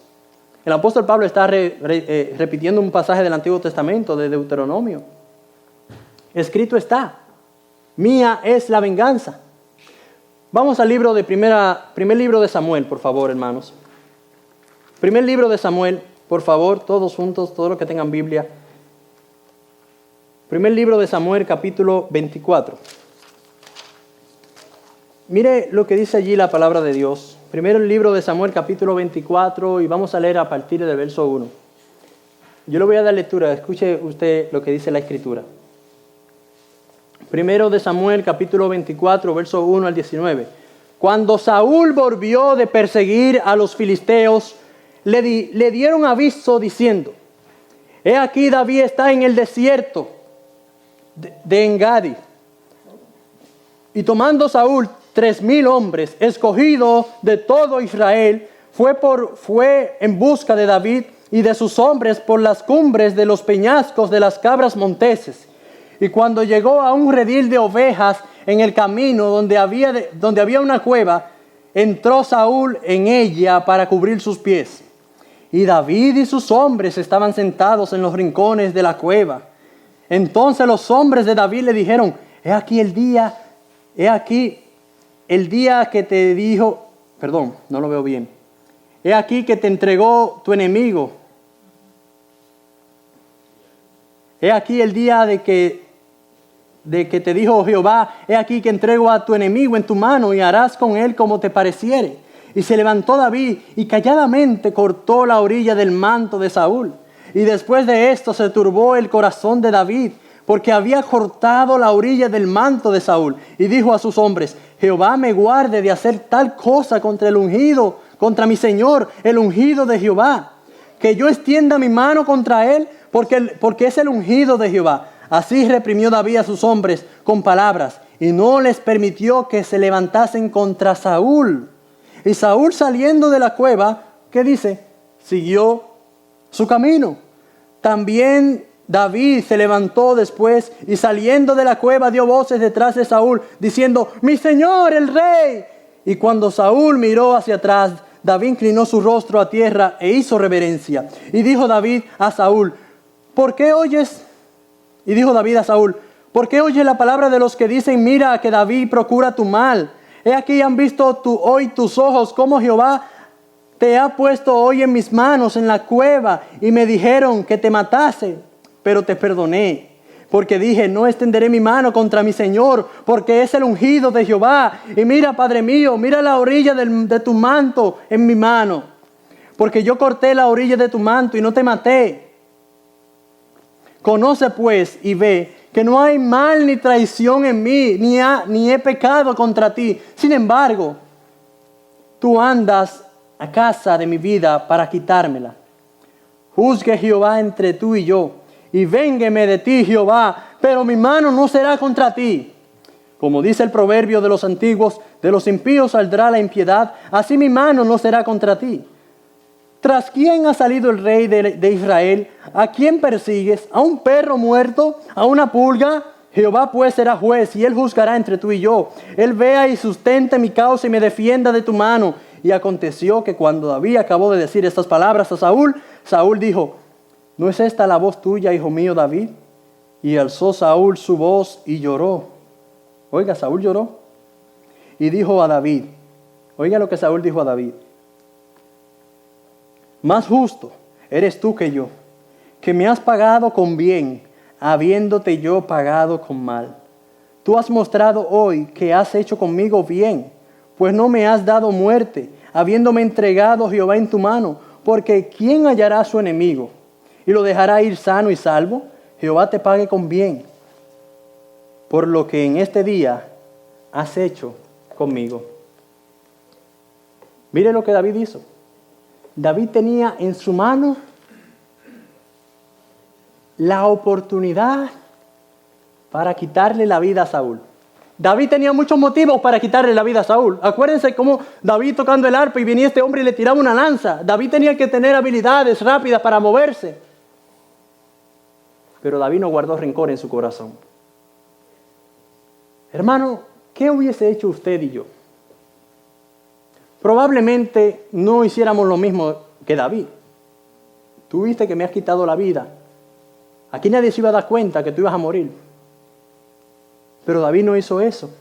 El apóstol Pablo está repitiendo un pasaje del Antiguo Testamento, de Deuteronomio. Escrito está. Mía es la venganza. Vamos al libro de primer libro de Samuel, por favor, hermanos. Primer libro de Samuel, por favor, todos juntos, todos los que tengan Biblia. Primer libro de Samuel, capítulo 24. Mire lo que dice allí la palabra de Dios. Primero el libro de Samuel, capítulo 24, y vamos a leer a partir del verso 1. Yo le voy a dar lectura, escuche usted lo que dice la Escritura. Primero de Samuel, capítulo 24, verso 1 al 19. Cuando Saúl volvió de perseguir a los filisteos, le dieron aviso diciendo: he aquí David está en el desierto de Engadi. Y tomando Saúl 3,000 hombres, escogidos de todo Israel, fue en busca de David y de sus hombres por las cumbres de los peñascos de las cabras monteses. Y cuando llegó a un redil de ovejas en el camino donde había una cueva, entró Saúl en ella para cubrir sus pies. Y David y sus hombres estaban sentados en los rincones de la cueva. Entonces los hombres de David le dijeron: he aquí el día que te dijo, perdón, no lo veo bien. He aquí que te entregó tu enemigo. He aquí el día de que te dijo Jehová: he aquí que entrego a tu enemigo en tu mano y harás con él como te pareciere. Y se levantó David y calladamente cortó la orilla del manto de Saúl. Y después de esto se turbó el corazón de David, porque había cortado la orilla del manto de Saúl. Y dijo a sus hombres: Jehová me guarde de hacer tal cosa contra el ungido, contra mi Señor, el ungido de Jehová, que yo extienda mi mano contra él, porque es el ungido de Jehová. Así reprimió David a sus hombres con palabras, y no les permitió que se levantasen contra Saúl. Y Saúl, saliendo de la cueva, ¿qué dice? Siguió su camino. También David se levantó después y saliendo de la cueva dio voces detrás de Saúl, diciendo: mi señor el rey. Y cuando Saúl miró hacia atrás, David inclinó su rostro a tierra e hizo reverencia. Y dijo David a Saúl: ¿por qué oyes? Y dijo David a Saúl: ¿por qué oyes la palabra de los que dicen: mira que David procura tu mal? He aquí han visto hoy tus ojos cómo Jehová te ha puesto hoy en mis manos en la cueva, y me dijeron que te matase, pero te perdoné, porque dije: no extenderé mi mano contra mi Señor, porque es el ungido de Jehová. Y mira, Padre mío, mira la orilla de tu manto en mi mano, porque yo corté la orilla de tu manto y no te maté. Conoce pues y ve que no hay mal ni traición en mí, ni he pecado contra ti. Sin embargo, tú andas a casa de mi vida para quitármela. Juzgue Jehová entre tú y yo, y véngueme de ti, Jehová, pero mi mano no será contra ti. Como dice el proverbio de los antiguos: de los impíos saldrá la impiedad, así mi mano no será contra ti. ¿Tras quién ha salido el rey de Israel? ¿A quién persigues? ¿A un perro muerto? ¿A una pulga? Jehová pues será juez, y él juzgará entre tú y yo. Él vea y sustente mi causa y me defienda de tu mano. Y aconteció que cuando David acabó de decir estas palabras a Saúl, Saúl dijo: ¿no es esta la voz tuya, hijo mío David? Y alzó Saúl su voz y lloró. Oiga, Saúl lloró. Y dijo a David, oiga lo que Saúl dijo a David: más justo eres tú que yo, que me has pagado con bien, habiéndote yo pagado con mal. Tú has mostrado hoy que has hecho conmigo bien, pues no me has dado muerte, habiéndome entregado Jehová en tu mano, porque ¿quién hallará a su enemigo y lo dejará ir sano y salvo? Jehová te pague con bien por lo que en este día has hecho conmigo. Mire lo que David hizo. David tenía en su mano la oportunidad para quitarle la vida a Saúl. David tenía muchos motivos para quitarle la vida a Saúl. Acuérdense cómo David tocando el arpa y venía este hombre y le tiraba una lanza. David tenía que tener habilidades rápidas para moverse. Pero David no guardó rencor en su corazón. Hermano, ¿qué hubiese hecho usted y yo? Probablemente no hiciéramos lo mismo que David. Tú viste que me has quitado la vida. Aquí nadie se iba a dar cuenta que tú ibas a morir. Pero David no hizo eso.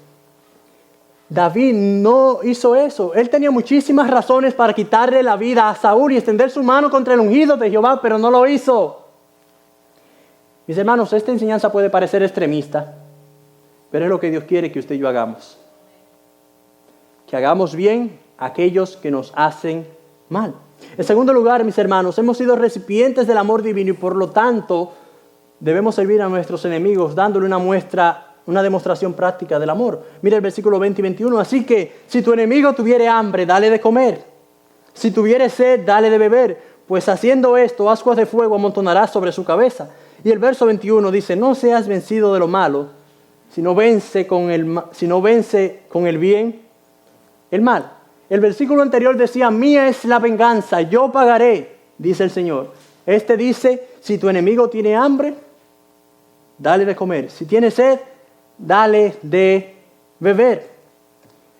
David no hizo eso. Él tenía muchísimas razones para quitarle la vida a Saúl y extender su mano contra el ungido de Jehová, pero no lo hizo. Mis hermanos, esta enseñanza puede parecer extremista, pero es lo que Dios quiere que usted y yo hagamos. Que hagamos bien a aquellos que nos hacen mal. En segundo lugar, mis hermanos, hemos sido recipientes del amor divino y por lo tanto debemos servir a nuestros enemigos dándole una demostración práctica del amor. Mira el versículo 20 y 21. Así que si tu enemigo tuviere hambre, dale de comer. Si tuviere sed, dale de beber. Pues haciendo esto, ascuas de fuego amontonarás sobre su cabeza. Y el verso 21 dice, no seas vencido de lo malo, sino vence con el bien el mal. El versículo anterior decía, mía es la venganza, yo pagaré, dice el Señor. Este dice, si tu enemigo tiene hambre, dale de comer. Si tiene sed, dale de beber.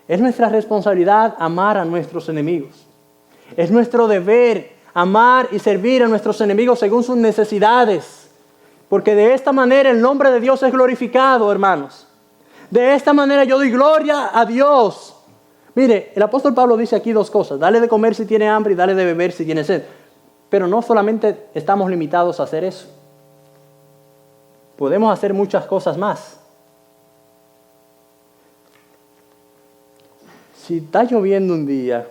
Es nuestra responsabilidad amar a nuestros enemigos. Es nuestro deber amar y servir a nuestros enemigos según sus necesidades. Porque de esta manera el nombre de Dios es glorificado, hermanos. De esta manera yo doy gloria a Dios. Mire, el apóstol Pablo dice aquí dos cosas. Dale de comer si tiene hambre y dale de beber si tiene sed. Pero no solamente estamos limitados a hacer eso. Podemos hacer muchas cosas más. Si está lloviendo un día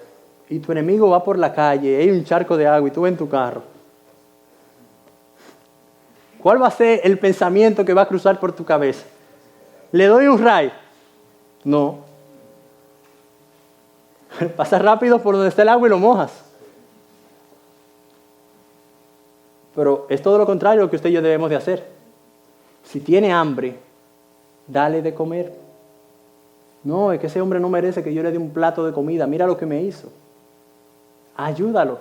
y tu enemigo va por la calle, hay un charco de agua y tú vas en tu carro, ¿cuál va a ser el pensamiento que va a cruzar por tu cabeza? ¿Le doy un ray? No. Pasa rápido por donde está el agua y lo mojas. Pero es todo lo contrario lo que usted y yo debemos de hacer. Si tiene hambre, dale de comer. No, es que ese hombre no merece que yo le dé un plato de comida. Mira lo que me hizo. Ayúdalo.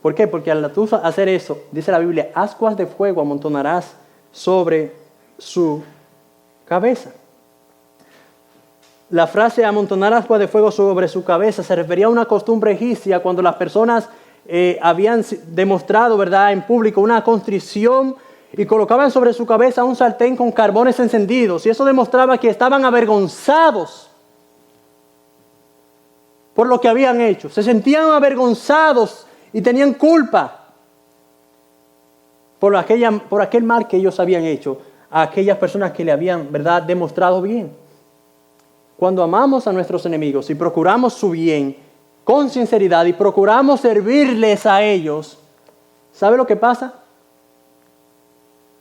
¿Por qué? Porque al tú hacer eso, dice la Biblia, ascuas de fuego amontonarás sobre su cabeza. La frase amontonar ascuas de fuego sobre su cabeza se refería a una costumbre egipcia cuando las personas habían demostrado, ¿verdad?, en público una contrición y colocaban sobre su cabeza un sartén con carbones encendidos. Y eso demostraba que estaban avergonzados por lo que habían hecho. Se sentían avergonzados y tenían culpa por aquel mal que ellos habían hecho a aquellas personas que le habían, ¿verdad?, demostrado bien. Cuando amamos a nuestros enemigos y procuramos su bien con sinceridad y procuramos servirles a ellos, ¿sabe lo que pasa?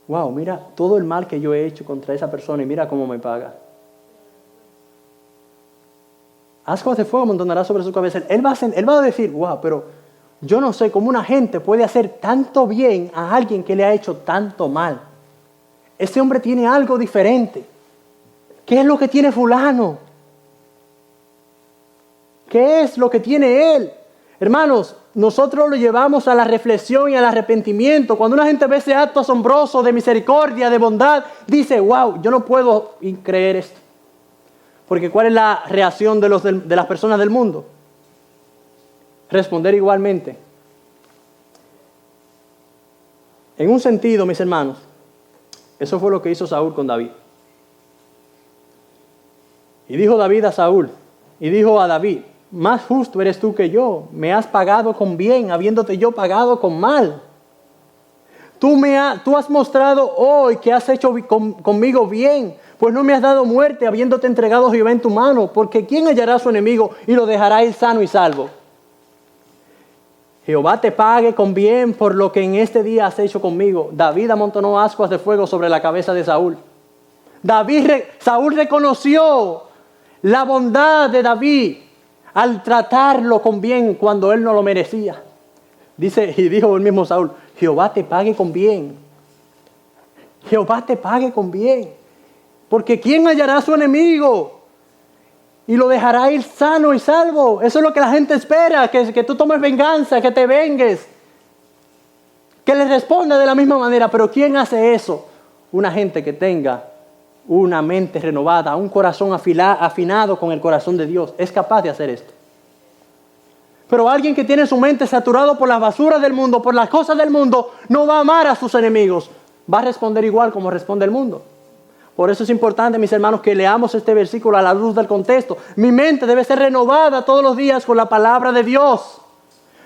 Wow, mira todo el mal que yo he hecho contra esa persona y mira cómo me paga. Ascuas de fuego amontonará sobre su cabeza. Él va a decir, wow, pero yo no sé cómo una gente puede hacer tanto bien a alguien que le ha hecho tanto mal. Ese hombre tiene algo diferente. ¿Qué es lo que tiene fulano? ¿Qué es lo que tiene él? Hermanos, nosotros lo llevamos a la reflexión y al arrepentimiento. Cuando una gente ve ese acto asombroso de misericordia, de bondad, dice, wow, yo no puedo creer esto. Porque ¿cuál es la reacción de las personas del mundo? Responder igualmente. En un sentido, mis hermanos, eso fue lo que hizo Saúl con David. Y dijo David a Saúl, y dijo a David, más justo eres tú que yo, me has pagado con bien, habiéndote yo pagado con mal. Tú has mostrado hoy que has hecho conmigo bien, pues no me has dado muerte, habiéndote entregado Jehová en tu mano, porque ¿quién hallará a su enemigo y lo dejará ir sano y salvo? Jehová te pague con bien por lo que en este día has hecho conmigo. David amontonó ascuas de fuego sobre la cabeza de Saúl. Saúl reconoció la bondad de David al tratarlo con bien cuando él no lo merecía. Dijo el mismo Saúl, Jehová te pague con bien. Jehová te pague con bien. Porque ¿quién hallará a su enemigo? Y lo dejará ir sano y salvo. Eso es lo que la gente espera, que tú tomes venganza, que te vengues. Que le responda de la misma manera. Pero ¿quién hace eso? Una gente que tenga una mente renovada, un corazón afinado con el corazón de Dios. Es capaz de hacer esto. Pero alguien que tiene su mente saturado por las basuras del mundo, por las cosas del mundo, no va a amar a sus enemigos. Va a responder igual como responde el mundo. Por eso es importante, mis hermanos, que leamos este versículo a la luz del contexto. Mi mente debe ser renovada todos los días con la palabra de Dios.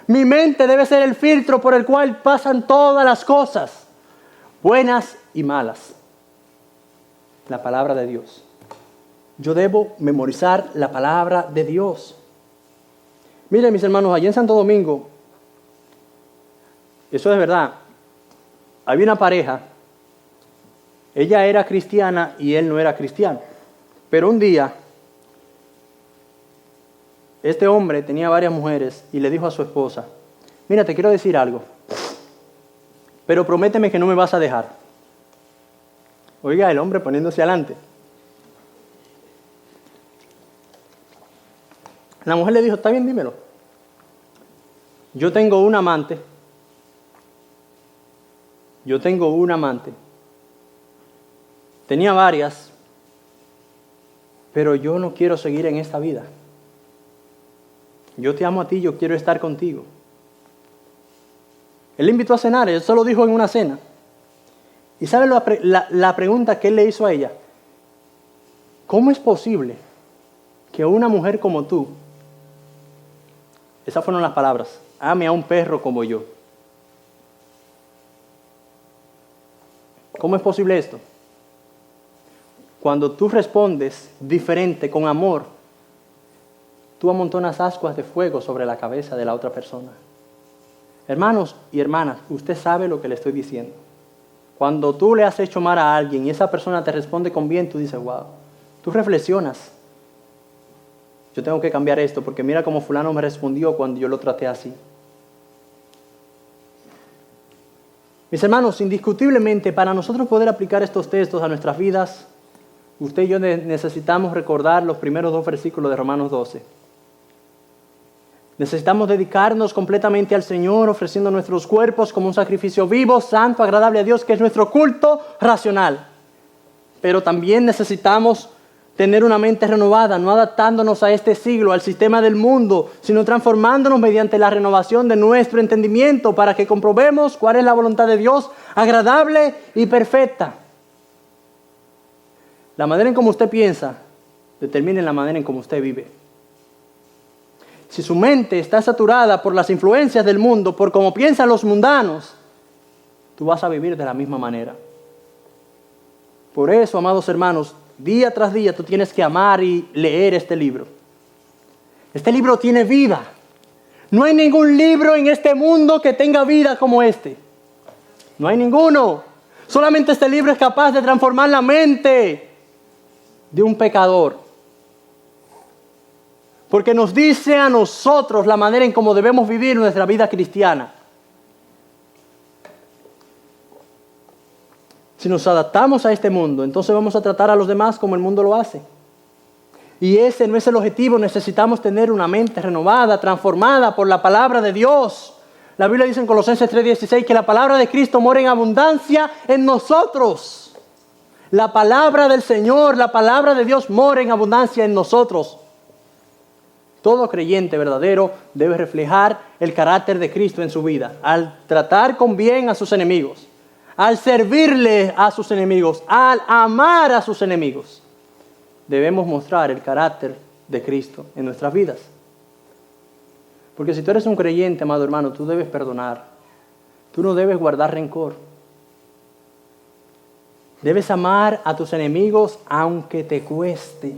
Mi mente debe ser el filtro por el cual pasan todas las cosas, buenas y malas. La palabra de Dios. Yo debo memorizar la palabra de Dios. Miren, mis hermanos, allí en Santo Domingo, eso es verdad, había una pareja, ella era cristiana y él no era cristiano. Pero un día, este hombre tenía varias mujeres y le dijo a su esposa, mira, te quiero decir algo, pero prométeme que no me vas a dejar. Oiga, el hombre poniéndose adelante. La mujer le dijo, está bien, dímelo. Yo tengo un amante. Tenía varias, pero yo no quiero seguir en esta vida. Yo te amo a ti, yo quiero estar contigo. Él le invitó a cenar, él solo dijo en una cena. ¿Y sabe la pregunta que él le hizo a ella? ¿Cómo es posible que una mujer como tú, esas fueron las palabras, ame a un perro como yo? ¿Cómo es posible esto? Cuando tú respondes diferente, con amor, tú amontonas ascuas de fuego sobre la cabeza de la otra persona. Hermanos y hermanas, usted sabe lo que le estoy diciendo. Cuando tú le has hecho mal a alguien y esa persona te responde con bien, tú dices, wow, tú reflexionas. Yo tengo que cambiar esto porque mira cómo fulano me respondió cuando yo lo traté así. Mis hermanos, indiscutiblemente, para nosotros poder aplicar estos textos a nuestras vidas, usted y yo necesitamos recordar los primeros 2 versículos de Romanos 12. Necesitamos dedicarnos completamente al Señor, ofreciendo nuestros cuerpos como un sacrificio vivo, santo, agradable a Dios, que es nuestro culto racional. Pero también necesitamos tener una mente renovada, no adaptándonos a este siglo, al sistema del mundo, sino transformándonos mediante la renovación de nuestro entendimiento para que comprobemos cuál es la voluntad de Dios, agradable y perfecta. La manera en cómo usted piensa determina la manera en cómo usted vive. Si su mente está saturada por las influencias del mundo, por cómo piensan los mundanos, tú vas a vivir de la misma manera. Por eso, amados hermanos, día tras día tú tienes que amar y leer este libro. Este libro tiene vida. No hay ningún libro en este mundo que tenga vida como este. No hay ninguno. Solamente este libro es capaz de transformar la mente de un pecador. Porque nos dice a nosotros la manera en cómo debemos vivir nuestra vida cristiana. Si nos adaptamos a este mundo, entonces vamos a tratar a los demás como el mundo lo hace. Y ese no es el objetivo. Necesitamos tener una mente renovada, transformada por la palabra de Dios. La Biblia dice en Colosenses 3:16 que la palabra de Cristo mora en abundancia en nosotros. La palabra del Señor, la palabra de Dios mora en abundancia en nosotros. Todo creyente verdadero debe reflejar el carácter de Cristo en su vida, al tratar con bien a sus enemigos, al servirle a sus enemigos, al amar a sus enemigos. Debemos mostrar el carácter de Cristo en nuestras vidas. Porque si tú eres un creyente, amado hermano, tú debes perdonar. Tú no debes guardar rencor. Debes amar a tus enemigos aunque te cueste.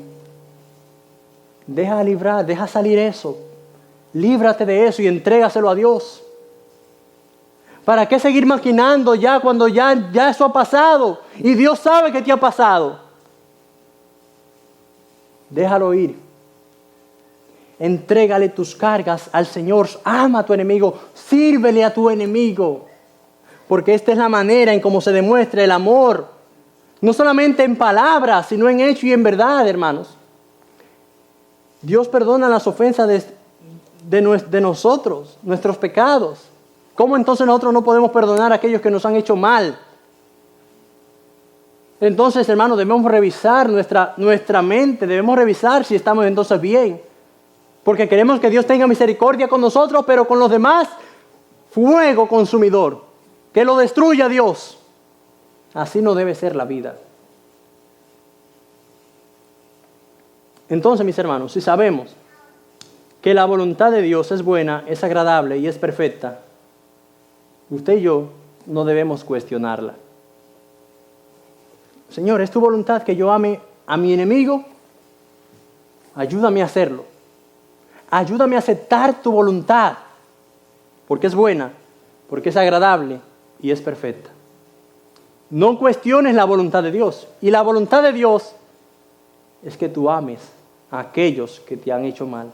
Deja salir eso. Líbrate de eso y entrégaselo a Dios. ¿Para qué seguir maquinando ya cuando ya eso ha pasado? Y Dios sabe que te ha pasado. Déjalo ir. Entrégale tus cargas al Señor. Ama a tu enemigo. Sírvele a tu enemigo. porque esta es la manera en cómo se demuestra el amor, no solamente en palabras, sino en hecho y en verdad, hermanos. Dios perdona las ofensas de nosotros, nuestros pecados. ¿Cómo entonces nosotros no podemos perdonar a aquellos que nos han hecho mal? Entonces, hermanos, debemos revisar nuestra mente, debemos revisar si estamos entonces bien. Porque queremos que Dios tenga misericordia con nosotros, pero con los demás, fuego consumidor, que lo destruya Dios. Así no debe ser la vida. Entonces, mis hermanos, si sabemos que la voluntad de Dios es buena, es agradable y es perfecta, usted y yo no debemos cuestionarla. Señor, ¿es tu voluntad que yo ame a mi enemigo? Ayúdame a hacerlo. Ayúdame a aceptar tu voluntad, porque es buena, porque es agradable y es perfecta. No cuestiones la voluntad de Dios. Y la voluntad de Dios es que tú ames a aquellos que te han hecho mal.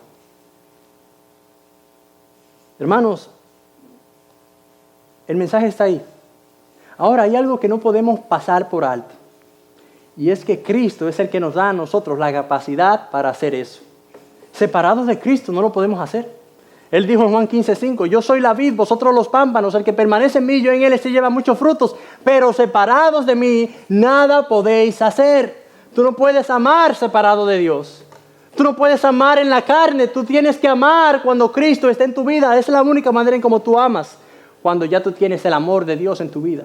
Hermanos, el mensaje está ahí. Ahora, hay algo que no podemos pasar por alto. Y es que Cristo es el que nos da a nosotros la capacidad para hacer eso. Separados de Cristo no lo podemos hacer. Él dijo en Juan 15:5, yo soy la vid, vosotros los pámpanos, el que permanece en mí, yo en él, se lleva muchos frutos, pero separados de mí, nada podéis hacer. Tú no puedes amar separado de Dios. Tú no puedes amar en la carne, tú tienes que amar cuando Cristo está en tu vida. Esa es la única manera en cómo tú amas, cuando ya tú tienes el amor de Dios en tu vida.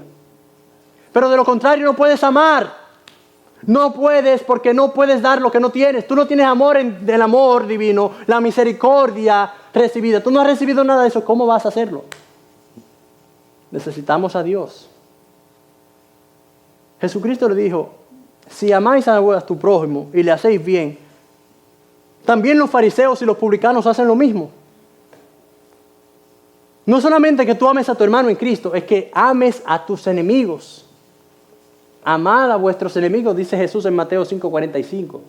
Pero de lo contrario no puedes amar. No puedes, porque no puedes dar lo que no tienes. Tú no tienes amor del amor divino, la misericordia recibida. Tú no has recibido nada de eso. ¿Cómo vas a hacerlo? Necesitamos a Dios. Jesucristo le dijo, si amáis a tu prójimo y le hacéis bien, también los fariseos y los publicanos hacen lo mismo. No solamente que tú ames a tu hermano en Cristo, es que ames a tus enemigos. Amad a vuestros enemigos, dice Jesús en Mateo 5:45.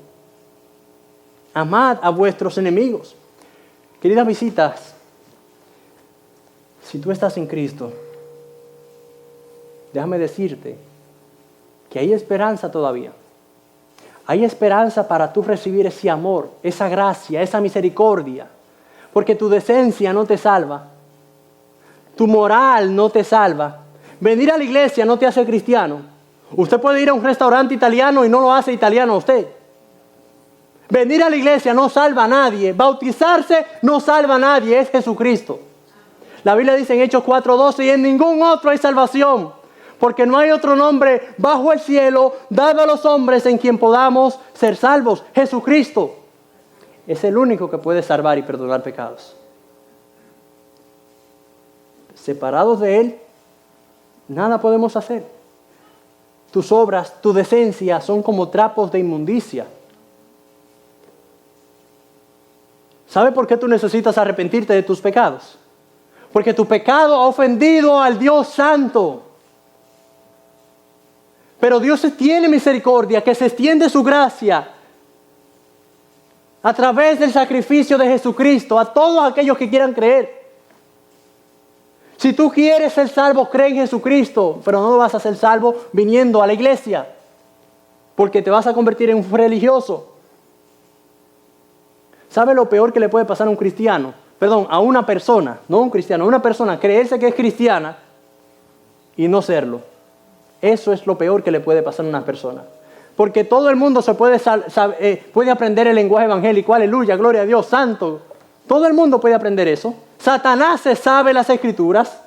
Amad a vuestros enemigos. Queridas visitas, si tú estás en Cristo, déjame decirte que hay esperanza todavía. Hay esperanza para tú recibir ese amor, esa gracia, esa misericordia. Porque tu decencia no te salva. Tu moral no te salva. Venir a la iglesia no te hace cristiano. Usted puede ir a un restaurante italiano y no lo hace italiano a usted. Venir a la iglesia no salva a nadie. Bautizarse no salva a nadie. Es Jesucristo. La Biblia dice en Hechos 4:12, y en ningún otro hay salvación, porque no hay otro nombre bajo el cielo dado a los hombres en quien podamos ser salvos. Jesucristo es el único que puede salvar y perdonar pecados. Separados de Él, nada podemos hacer. Tus obras, tu decencia son como trapos de inmundicia. ¿Sabe por qué tú necesitas arrepentirte de tus pecados? Porque tu pecado ha ofendido al Dios Santo. Pero Dios tiene misericordia, que se extiende su gracia a través del sacrificio de Jesucristo a todos aquellos que quieran creer. Si tú quieres ser salvo, cree en Jesucristo, pero no vas a ser salvo viniendo a la iglesia, porque te vas a convertir en un religioso. ¿Sabe lo peor que le puede pasar a un cristiano? Perdón, a una persona, no a un cristiano, a una persona creerse que es cristiana y no serlo. Eso es lo peor que le puede pasar a una persona. Porque todo el mundo se puede aprender el lenguaje evangélico, aleluya, gloria a Dios, santo. Todo el mundo puede aprender eso. Satanás se sabe las escrituras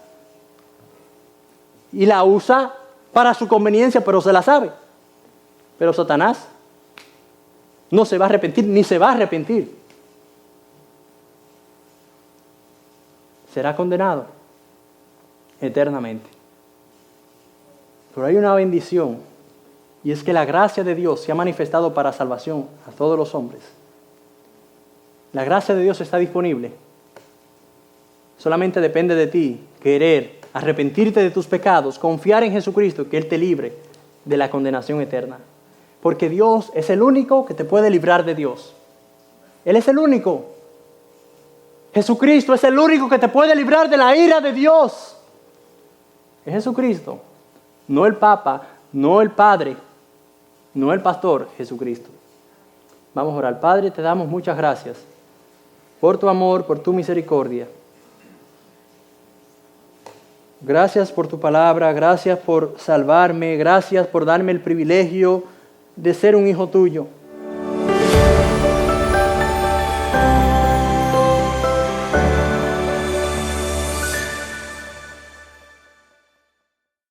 y la usa para su conveniencia, pero se la sabe. Pero Satanás no se va a arrepentir, ni se va a arrepentir. Será condenado eternamente. Pero hay una bendición, y es que la gracia de Dios se ha manifestado para salvación a todos los hombres. La gracia de Dios está disponible. Solamente depende de ti querer arrepentirte de tus pecados, confiar en Jesucristo, que Él te libre de la condenación eterna. Porque Dios es el único que te puede librar de Dios. Él es el único. Jesucristo es el único que te puede librar de la ira de Dios. Es Jesucristo. No el Papa, no el Padre, no el pastor, Jesucristo. Vamos a orar. Padre, te damos muchas gracias por tu amor, por tu misericordia. Gracias por tu palabra, gracias por salvarme, gracias por darme el privilegio de ser un hijo tuyo.